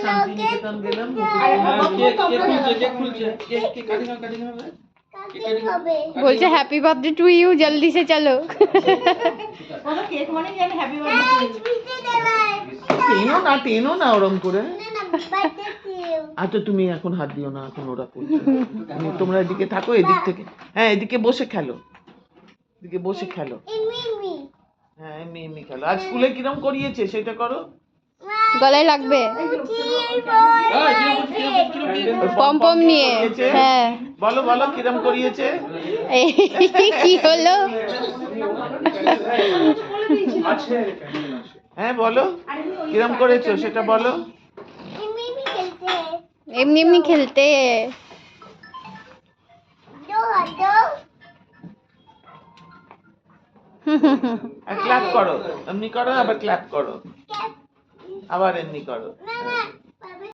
শান্তিনিকেতন গেলাম। বলছে happy birthday to you, জলদি সে চলো। টেনো না ওরম করে। আচ্ছা তুমি এখন হাত দিও না, এখন ওরা করছে। তোমরা এদিকে থাকো, এদিক থেকে। হ্যাঁ এদিকে বসে খেলো, এদিকে বসে খেলো। হ্যাঁ এমনি খেলো। আর স্কুলে কিরম করিয়েছে সেটা করো। গলায় লাগবে পম পম নিয়ে। হ্যাঁ বলো বলো কিরম করিয়েছে। কি হলো? হ্যাঁ বলো কিরম করেছো সেটা বলো। এমনি এমনি খেলতে। ক্ল্যাপ করো, এমনি করো আবার ক্ল্যাপ করো, আবার এমনি করো।